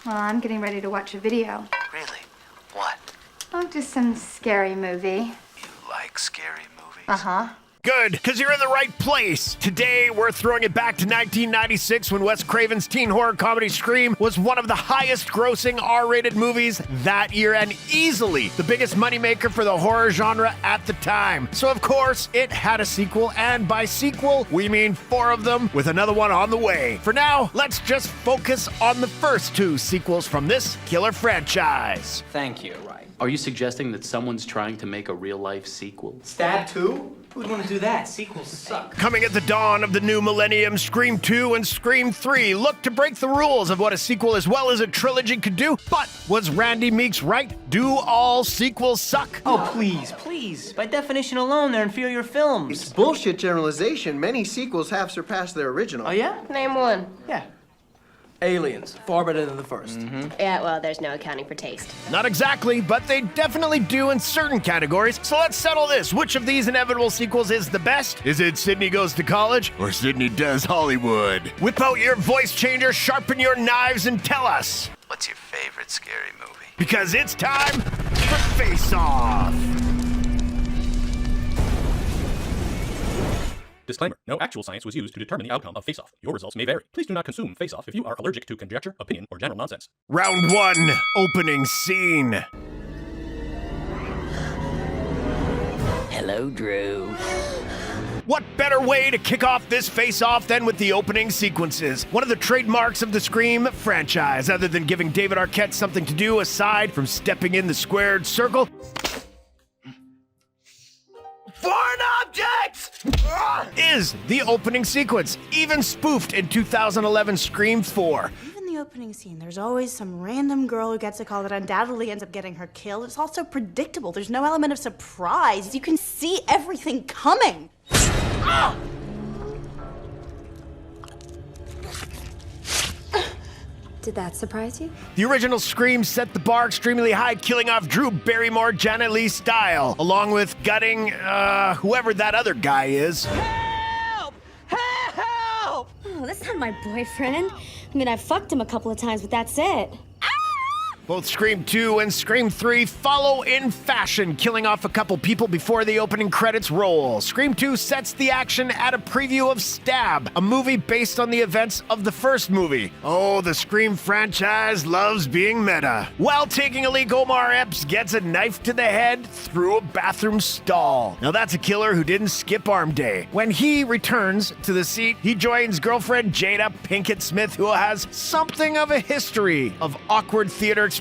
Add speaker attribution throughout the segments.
Speaker 1: Well, I'm getting ready to watch a video.
Speaker 2: Really? What?
Speaker 1: Oh, just some scary movie.
Speaker 2: You like scary movies?
Speaker 1: Uh-huh.
Speaker 3: Good, because you're in the right place. Today, we're throwing it back to 1996 when Wes Craven's teen horror comedy Scream was one of the highest grossing R-rated movies that year and easily the biggest moneymaker for the horror genre at the time. So, of course, it had a sequel, and by sequel, we mean 4 of them with another one on the way. For now, let's just focus on the first 2 sequels from this killer franchise.
Speaker 4: Thank you.
Speaker 5: Right. Are you suggesting that someone's trying to make a real-life sequel?
Speaker 4: Stab 2? Who'd want to do that? Sequels suck.
Speaker 3: Coming at the dawn of the new millennium, Scream 2 and Scream 3 look to break the rules of what a sequel as well as a trilogy could do. But was Randy Meeks right? Do all sequels suck?
Speaker 4: Oh, please, please. By definition alone, they're inferior films.
Speaker 6: It's bullshit generalization. Many sequels have surpassed their original.
Speaker 4: Oh, yeah?
Speaker 7: Name one.
Speaker 4: Yeah.
Speaker 6: Aliens, far better than the first.
Speaker 7: Yeah, well, there's no accounting for taste.
Speaker 3: Not exactly, but they definitely do in certain categories. So let's settle this. Which of these inevitable sequels is the best? Is it Sidney Goes to College or Sidney Does Hollywood? Whip out your voice changer, sharpen your knives, and tell us.
Speaker 2: What's your favorite scary movie?
Speaker 3: Because it's time for Face Off.
Speaker 8: Disclaimer. No actual science was used to determine the outcome of Face Off. Your results may vary. Please do not consume Face Off if you are allergic to conjecture, opinion, or general nonsense.
Speaker 3: Round 1, opening scene.
Speaker 5: Hello, Drew.
Speaker 3: What better way to kick off this face-off than with the opening sequences? One of the trademarks of the Scream franchise, other than giving David Arquette something to do aside from stepping in the squared circle. Foreign objects! Is the opening sequence, even spoofed in 2011 Scream 4.
Speaker 9: Even the opening scene, there's always some random girl who gets a call that undoubtedly ends up getting her killed. It's also predictable. There's no element of surprise. You can see everything coming.
Speaker 1: Did that surprise you?
Speaker 3: The original Scream set the bar extremely high, killing off Drew Barrymore, Janet Leigh style, along with gutting, whoever that other guy is.
Speaker 7: Help! Help!
Speaker 10: Oh, that's not my boyfriend. I mean, I fucked him a couple of times, but that's it.
Speaker 3: Both Scream 2 and Scream 3 follow in fashion, killing off a couple people before the opening credits roll. Scream 2 sets the action at a preview of Stab, a movie based on the events of the first movie. Oh, the Scream franchise loves being meta. While taking a leak, Omar Epps gets a knife to the head through a bathroom stall. Now that's a killer who didn't skip arm day. When he returns to the seat, he joins girlfriend Jada Pinkett Smith, who has something of a history of awkward theater experiences.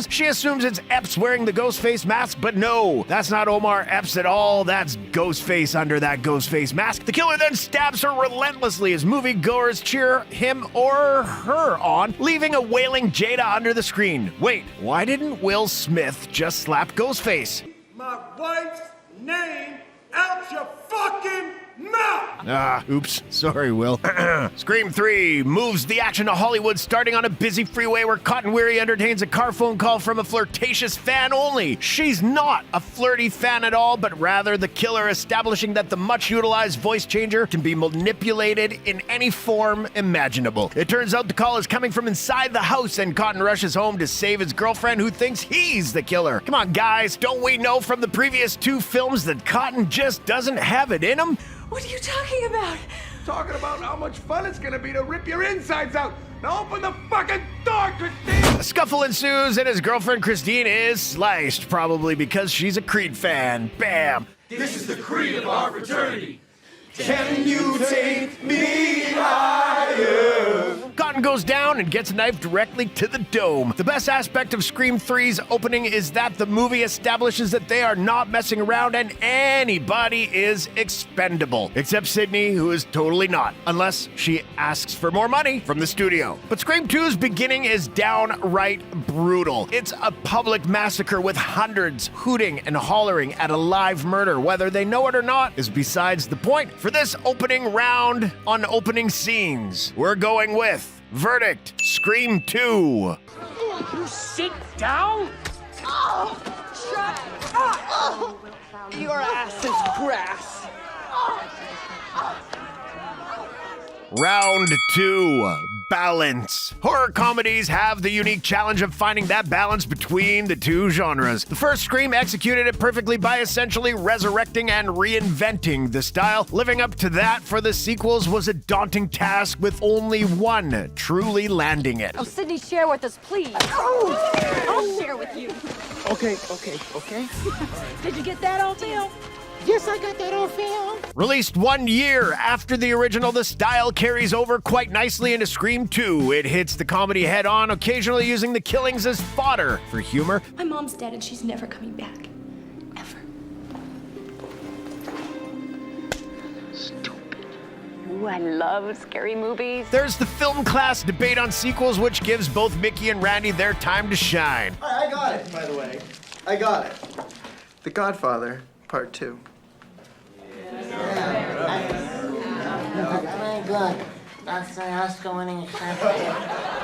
Speaker 3: She assumes it's Epps wearing the Ghostface mask, but no, that's not Omar Epps at all. That's Ghostface under that Ghostface mask. The killer then stabs her relentlessly as moviegoers cheer him or her on, leaving a wailing Jada under the screen. Wait, why didn't Will Smith just slap Ghostface?
Speaker 11: My wife's name out your fucking mouth!
Speaker 3: Oops. Sorry, Will. Scream 3 moves the action to Hollywood, starting on a busy freeway where Cotton Weary entertains a car phone call from a flirtatious fan only. She's not a flirty fan at all, but rather the killer establishing that the much-utilized voice changer can be manipulated in any form imaginable. It turns out the call is coming from inside the house, and Cotton rushes home to save his girlfriend, who thinks he's the killer. Come on, guys. Don't we know from the previous 2 films that Cotton just doesn't have it in him?
Speaker 9: What are you talking about?
Speaker 11: Talking about how much fun it's gonna be to rip your insides out. Now open the fucking door, Christine!
Speaker 3: A scuffle ensues, and his girlfriend Christine is sliced, probably because she's a Creed fan. Bam!
Speaker 11: This is the creed of our fraternity. Can you take me higher?
Speaker 3: Cotton goes down and gets a knife directly to the dome. The best aspect of Scream 3's opening is that the movie establishes that they are not messing around and anybody is expendable. Except Sidney, who is totally not, unless she asks for more money from the studio. But Scream 2's beginning is downright brutal. It's a public massacre with hundreds hooting and hollering at a live murder. Whether they know it or not is besides the point. For this opening round on opening scenes, we're going with verdict, Scream 2.
Speaker 11: You sit down?
Speaker 7: Oh, shut up! Oh.
Speaker 11: Your ass is grass.
Speaker 3: Round 2, balance. Horror comedies have the unique challenge of finding that balance between the two genres. The first Scream executed it perfectly by essentially resurrecting and reinventing the style. Living up to that for the sequels was a daunting task, with only one truly landing it.
Speaker 10: Oh, Sidney, share with us, please. I'll share with you.
Speaker 6: Okay.
Speaker 10: Did you get that on film?
Speaker 7: Yes, I got that on film.
Speaker 3: Released 1 year after the original, the style carries over quite nicely into Scream 2. It hits the comedy head on, occasionally using the killings as fodder for humor.
Speaker 10: My mom's dead and she's never coming back. Ever.
Speaker 12: Ooh, I love scary movies.
Speaker 3: There's the film class debate on sequels, which gives both Mickey and Randy their time to shine.
Speaker 6: I got it, by the way. I got it. The Godfather, Part 2.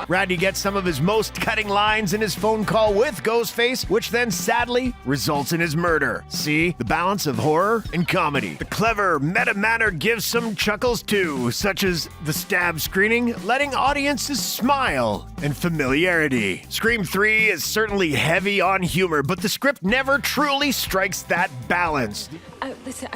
Speaker 3: Randy gets some of his most cutting lines in his phone call with Ghostface, which then sadly results in his murder. See, the balance of horror and comedy. The clever meta manner gives some chuckles too, such as the stab screening, letting audiences smile, and familiarity. Scream 3 is certainly heavy on humor, but the script never truly strikes that balance.
Speaker 10: Listen,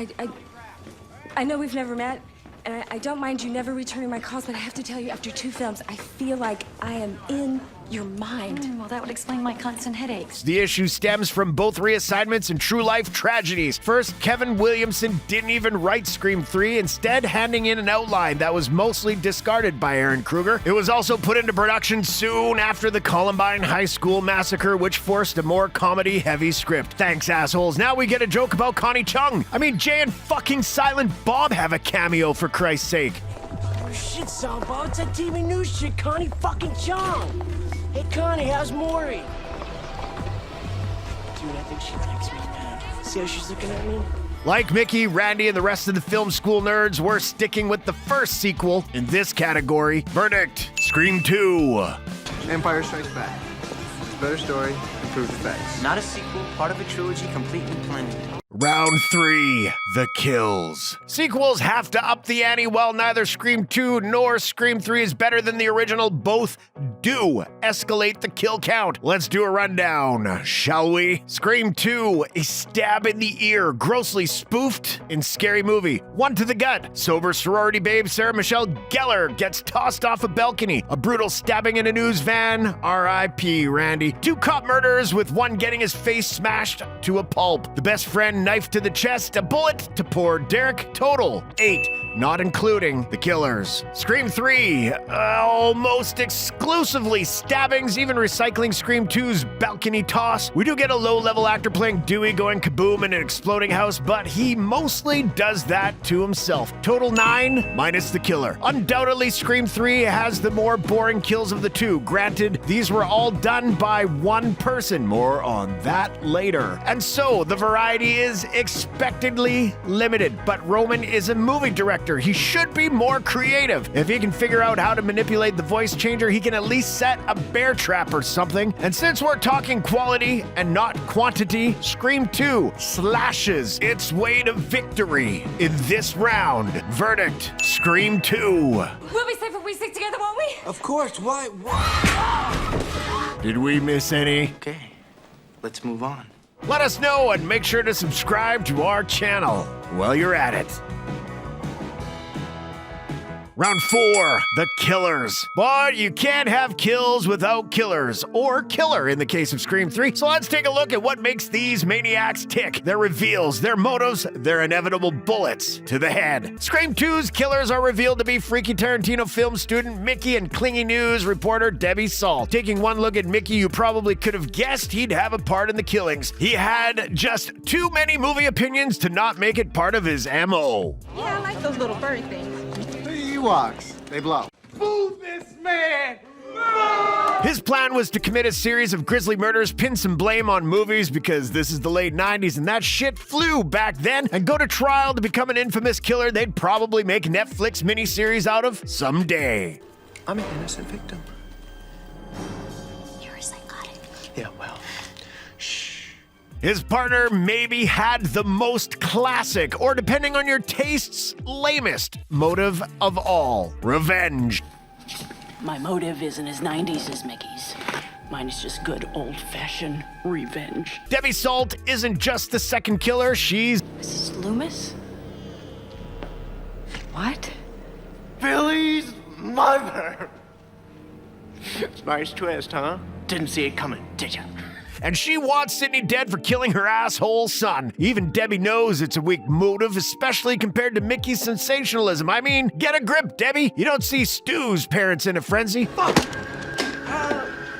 Speaker 10: I know we've never met, and I don't mind you never returning my calls, but I have to tell you, after 2 films, I feel like I am in your mind.
Speaker 1: Well, that would explain my constant headaches.
Speaker 3: The issue stems from both reassignments and true-life tragedies. First, Kevin Williamson didn't even write Scream 3, instead handing in an outline that was mostly discarded by Aaron Kruger. It was also put into production soon after the Columbine High School massacre, which forced a more comedy-heavy script. Thanks, assholes. Now we get a joke about Connie Chung. I mean, Jay and fucking Silent Bob have a cameo, for Christ's sake.
Speaker 4: Oh shit, Salvo, it's that TV news shit, Connie fucking Chung. Hey Connie, how's Maury? Dude, I think she likes me, man. See how she's looking at me?
Speaker 3: Like Mickey, Randy, and the rest of the film school nerds, we're sticking with the first sequel in this category. Verdict: Scream 2.
Speaker 6: Empire Strikes Back. It's a better story, improved effects.
Speaker 4: Not a sequel, part of a trilogy completely planned.
Speaker 3: Round 3, the kills. Sequels have to up the ante. While neither Scream 2 nor Scream 3 is better than the original, both do escalate the kill count. Let's do a rundown, shall we? Scream 2, a stab in the ear, grossly spoofed in Scary Movie. 1 to the gut. Sober sorority babe Sarah Michelle Gellar gets tossed off a balcony. A brutal stabbing in a news van. R.I.P. Randy. 2 cop murders, with one getting his face smashed to a pulp. The best friend knife to the chest, a bullet to poor Derek. Total 8, not including the killers. Scream 3, almost exclusively stabbings, even recycling Scream 2's balcony toss. We do get a low-level actor playing Dewey going kaboom in an exploding house, but he mostly does that to himself. Total 9, minus the killer. Undoubtedly, Scream 3 has the more boring kills of the two. Granted, these were all done by one person. More on that later. And so, the variety is expectedly limited, but Roman is a movie director. He should be more creative. If he can figure out how to manipulate the voice changer, he can at least set a bear trap or something. And since we're talking quality and not quantity, Scream 2 slashes its way to victory in this round. Verdict: Scream 2.
Speaker 10: We'll be safe if we stick together, won't we?
Speaker 4: Of course, why?
Speaker 3: Did we miss any?
Speaker 4: Okay, let's move on.
Speaker 3: Let us know and make sure to subscribe to our channel while you're at it. Round 4, the killers. But you can't have kills without killers, or killer in the case of Scream 3. So let's take a look at what makes these maniacs tick. Their reveals, their motives, their inevitable bullets to the head. Scream 2's killers are revealed to be freaky Tarantino film student Mickey and clingy news reporter Debbie Salt. Taking one look at Mickey, you probably could have guessed he'd have a part in the killings. He had just too many movie opinions to not make it part of his MO.
Speaker 7: Yeah, I like those little furry things.
Speaker 6: Ewoks. They blow.
Speaker 11: Move this man!
Speaker 3: His plan was to commit a series of grisly murders, pin some blame on movies because this is the late 90s and that shit flew back then, and go to trial to become an infamous killer they'd probably make a Netflix miniseries out of someday.
Speaker 6: I'm an innocent victim.
Speaker 10: You're a psychotic.
Speaker 6: Yeah, well.
Speaker 3: His partner maybe had the most classic, or depending on your tastes, lamest motive of all: revenge.
Speaker 4: My motive isn't as 90s as Mickey's. Mine is just good old-fashioned revenge.
Speaker 3: Debbie Salt isn't just the second killer, she's
Speaker 4: Mrs. Loomis?
Speaker 10: What?
Speaker 6: Billy's mother. Nice twist, huh? Didn't see it coming, did ya?
Speaker 3: and she wants Sidney dead for killing her asshole son. Even Debbie knows it's a weak motive, especially compared to Mickey's sensationalism. I mean, get a grip, Debbie. You don't see Stu's parents in a frenzy.
Speaker 6: Fuck!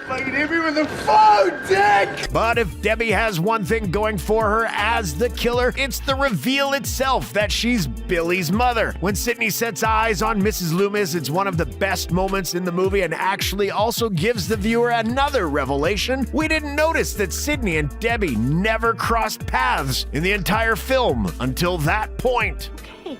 Speaker 6: Fucking hit me with the phone, dick!
Speaker 3: But if Debbie has one thing going for her as the killer, it's the reveal itself that she's Billy's mother. When Sidney sets eyes on Mrs. Loomis, it's one of the best moments in the movie and actually also gives the viewer another revelation. We didn't notice that Sidney and Debbie never crossed paths in the entire film until that point.
Speaker 4: Okay.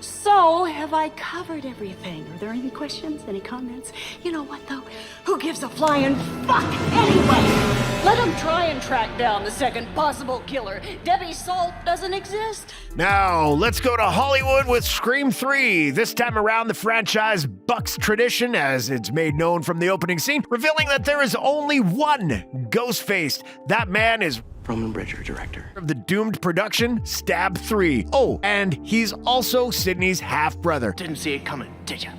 Speaker 4: So, have I covered everything? Are there any questions, any comments? You know what, though? Who gives a flying fuck anyway? Let them try and track down the second possible killer. Debbie Salt doesn't exist.
Speaker 3: Now, let's go to Hollywood with Scream 3. This time around, the franchise bucks tradition, as it's made known from the opening scene, revealing that there is only one Ghostface. That man is
Speaker 6: Roman Bridger, director
Speaker 3: of the doomed production Stab 3. Oh, and he's also Sidney's half-brother.
Speaker 6: Didn't see it coming, did ya?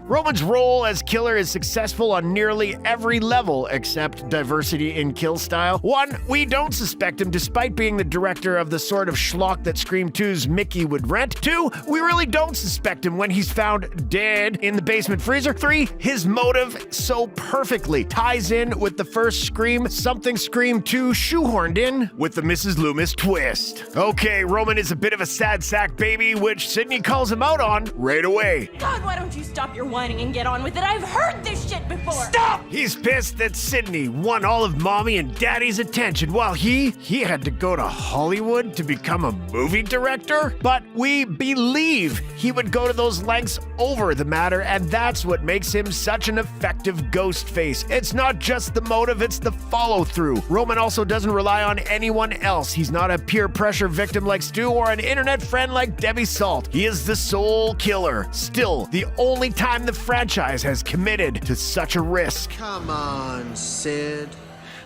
Speaker 3: Roman's role as killer is successful on nearly every level except diversity in kill style. One, we don't suspect him despite being the director of the sort of schlock that Scream 2's Mickey would rent. Two, we really don't suspect him when he's found dead in the basement freezer. Three, his motive so perfectly ties in with the first Scream, something Scream 2 shoehorned in with the Mrs. Loomis twist. Okay, Roman is a bit of a sad sack baby, which Sidney calls him out on right away.
Speaker 10: God, why don't you stop your whining and get on with it? I've heard this shit before.
Speaker 3: Stop! He's pissed that Sidney won all of mommy and daddy's attention while he had to go to Hollywood to become a movie director. But we believe he would go to those lengths over the matter, and that's what makes him such an effective ghost face. It's not just the motive, it's the follow-through. Roman also doesn't rely on anyone else. He's not a peer pressure victim like Stu or an internet friend like Debbie Salt. He is the sole killer. Still, the only time the franchise has committed to such a risk.
Speaker 6: Come on, Sid.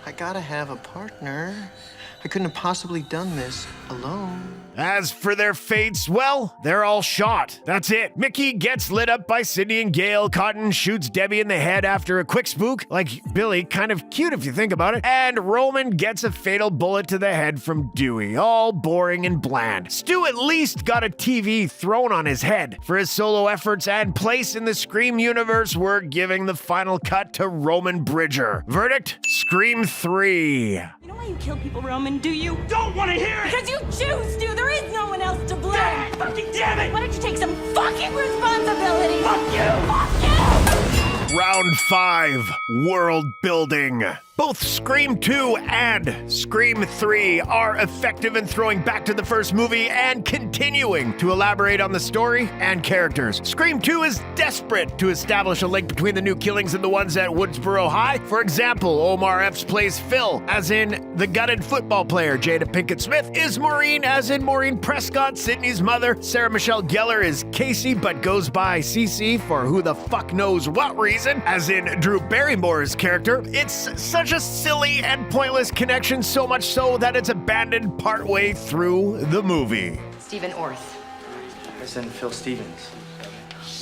Speaker 6: I gotta have a partner. I couldn't have possibly done this alone.
Speaker 3: As for their fates, well, they're all shot. That's it. Mickey gets lit up by Sidney and Gail. Cotton shoots Debbie in the head after a quick spook. Like Billy, kind of cute if you think about it. And Roman gets a fatal bullet to the head from Dewey. All boring and bland. Stu at least got a TV thrown on his head. For his solo efforts and place in the Scream universe, we're giving the final cut to Roman Bridger. Verdict? Scream 3.
Speaker 10: You know why you kill people, Roman, do you?
Speaker 11: Don't want to hear it!
Speaker 10: Because you choose to! There is no one else to blame!
Speaker 11: God, fucking damn it!
Speaker 10: Why don't you take some fucking responsibility?
Speaker 11: Fuck you!
Speaker 10: Fuck you!
Speaker 3: Round 5. World building. Both Scream 2 and Scream 3 are effective in throwing back to the first movie and continuing to elaborate on the story and characters. Scream 2 is desperate to establish a link between the new killings and the ones at Woodsboro High. For example, Omar Epps plays Phil, as in the gutted football player. Jada Pinkett Smith is Maureen, as in Maureen Prescott, Sidney's mother. Sarah Michelle Gellar is Casey, but goes by Cece for who the fuck knows what reason, as in Drew Barrymore's character. It's such a silly and pointless connection, so much so that it's abandoned partway through the movie.
Speaker 1: Stephen Orth.
Speaker 6: I sent Phil Stevens.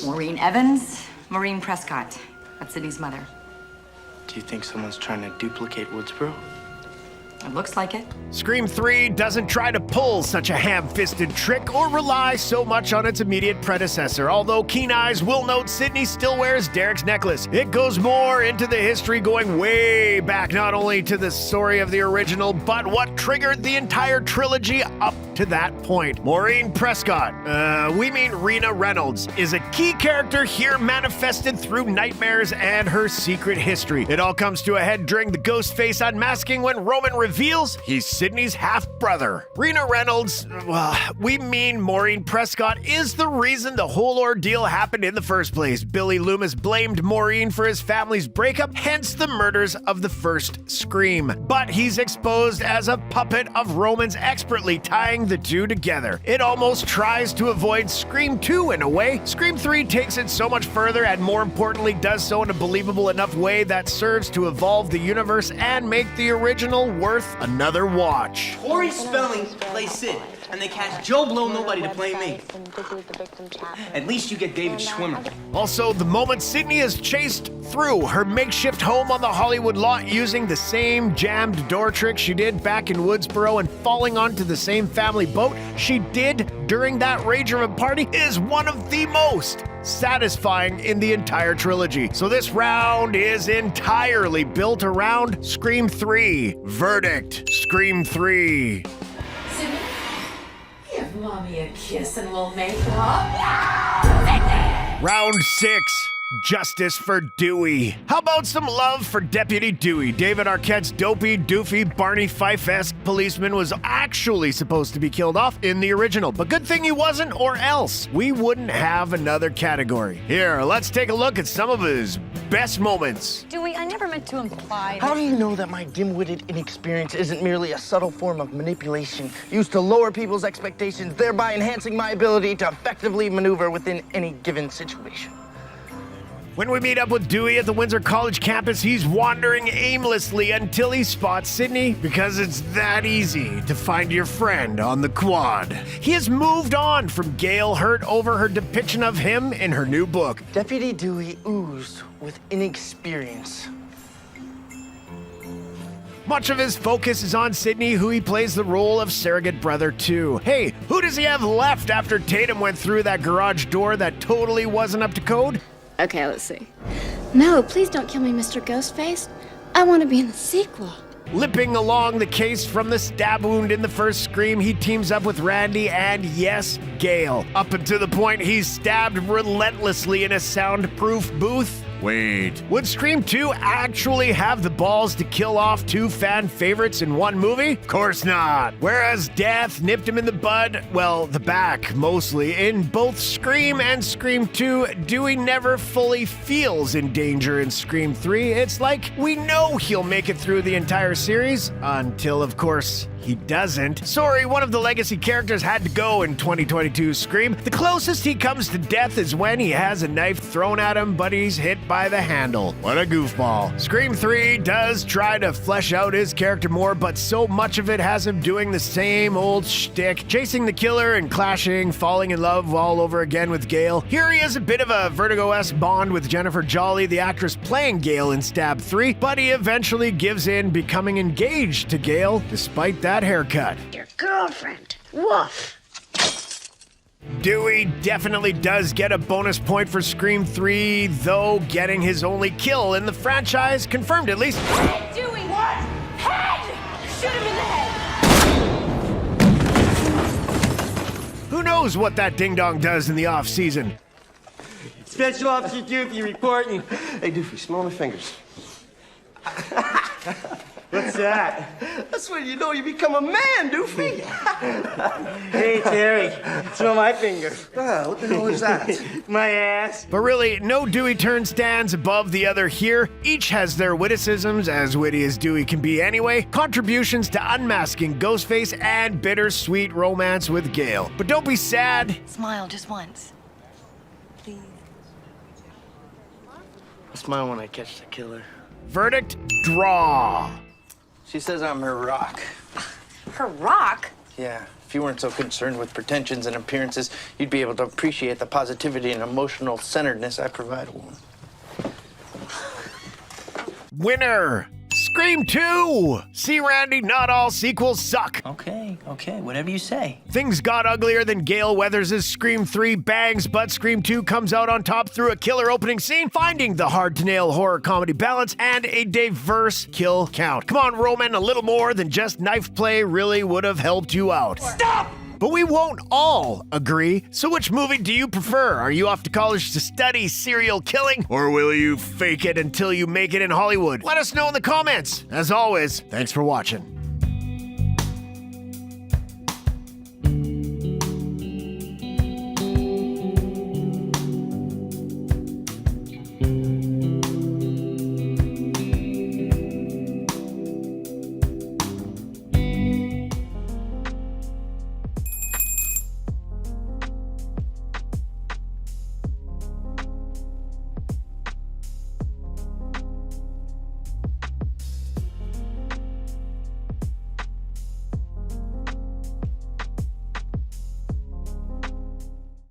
Speaker 1: Maureen Evans. Maureen Prescott. That's Sidney's mother.
Speaker 6: Do you think someone's trying to duplicate Woodsboro?
Speaker 1: It looks like it.
Speaker 3: Scream 3 doesn't try to pull such a ham-fisted trick or rely so much on its immediate predecessor, although keen eyes will note Sidney still wears Derek's necklace. It goes more into the history, going way back, not only to the story of the original, but what triggered the entire trilogy up to that point. Maureen Prescott, we mean Rena Reynolds, is a key character here, manifested through nightmares and her secret history. It all comes to a head during the Ghostface unmasking when Roman reveals he's Sidney's half-brother. Rena Reynolds, well, we mean Maureen Prescott, is the reason the whole ordeal happened in the first place. Billy Loomis blamed Maureen for his family's breakup, hence the murders of the first Scream. But he's exposed as a puppet of Roman's, expertly tying the two together. It almost tries to avoid Scream 2 in a way. Scream 3 takes it so much further and more importantly does so in a believable enough way that serves to evolve the universe and make the original worth another watch.
Speaker 13: Tori Spelling plays Sid, and they cast JoBlo nobody to play me. At least you get David Schwimmer.
Speaker 3: Also, the moment Sidney is chased through her makeshift home on the Hollywood lot using the same jammed door trick she did back in Woodsboro and falling onto the same family boat she did during that rage of a party is one of the most satisfying in the entire trilogy. So this round is entirely built around Scream 3. Verdict: Scream 3.
Speaker 14: Sidney, give Mommy a kiss and we'll make up.
Speaker 3: Round 6. Justice for Dewey. How about some love for Deputy Dewey? David Arquette's dopey, doofy, Barney Fife-esque policeman was actually supposed to be killed off in the original, but good thing he wasn't, or else we wouldn't have another category. Here, let's take a look at some of his best moments.
Speaker 15: Dewey, I never meant to imply
Speaker 16: How do you know that my dim-witted inexperience isn't merely a subtle form of manipulation used to lower people's expectations, thereby enhancing my ability to effectively maneuver within any given situation?
Speaker 3: When we meet up with Dewey at the Windsor College campus, he's wandering aimlessly until he spots Sidney, because it's that easy to find your friend on the quad. He has moved on from Gail Hurt over her depiction of him in her new book.
Speaker 16: Deputy Dewey oozed with inexperience.
Speaker 3: Much of his focus is on Sidney, who he plays the role of surrogate brother to. Hey, who does he have left after Tatum went through that garage door that totally wasn't up to code?
Speaker 17: Okay, let's see. No, please don't kill me, Mr. Ghostface. I want to be in the sequel.
Speaker 3: Limping along the case from the stab wound in the first Scream, he teams up with Randy and, yes, Gail. Up until the point he's stabbed relentlessly in a soundproof booth. Wait, would Scream 2 actually have the balls to kill off two fan favorites in one movie? Of course not. Whereas death nipped him in the bud, well, the back mostly, in both Scream and Scream 2, Dewey never fully feels in danger in Scream 3. It's like we know he'll make it through the entire series, until, of course, he doesn't. Sorry, one of the legacy characters had to go in 2022's Scream. The closest he comes to death is when he has a knife thrown at him, but he's hit by the handle. What a goofball. Scream 3 does try to flesh out his character more, but so much of it has him doing the same old shtick, chasing the killer and clashing, falling in love all over again with Gail. Here he is a bit of a Vertigo-esque bond with Jennifer Jolly, the actress playing Gail in Stab 3, but he eventually gives in, becoming engaged to Gail, despite that haircut.
Speaker 14: Your girlfriend. Woof.
Speaker 3: Dewey definitely does get a bonus point for Scream 3, though getting his only kill in the franchise, confirmed at least.
Speaker 14: Head, Dewey! What? Head! Shoot him in the head!
Speaker 3: Who knows what that ding-dong does in the off-season?
Speaker 13: Special Officer Doofy reporting.
Speaker 6: Hey, Doofy, smell my fingers.
Speaker 13: What's that?
Speaker 16: That's when you know you become a man, Doofy.
Speaker 13: Hey, Terry, smell my finger.
Speaker 6: Ah, what the hell is that?
Speaker 13: My ass.
Speaker 3: But really, no Dewey turn stands above the other here. Each has their witticisms, as witty as Dewey can be anyway, contributions to unmasking Ghostface, and bittersweet romance with Gail. But don't be sad.
Speaker 1: Smile just once. Please.
Speaker 16: I smile when I catch the killer.
Speaker 3: Verdict: draw.
Speaker 16: She says I'm her rock.
Speaker 15: her rock.
Speaker 16: Yeah, if you weren't so concerned with pretensions and appearances, you'd be able to appreciate the positivity and emotional centeredness I provide a woman.
Speaker 3: Winner! Scream 2! See, Randy, not all sequels suck.
Speaker 13: Okay, whatever you say.
Speaker 3: Things got uglier than Gail Weathers' Scream 3 bangs, but Scream 2 comes out on top through a killer opening scene, finding the hard-to-nail horror comedy balance and a diverse kill count. Come on, Roman, a little more than just knife play really would have helped you out. Stop! But we won't all agree. So which movie do you prefer? Are you off to college to study serial killing? Or will you fake it until you make it in Hollywood? Let us know in the comments. As always, thanks for watching.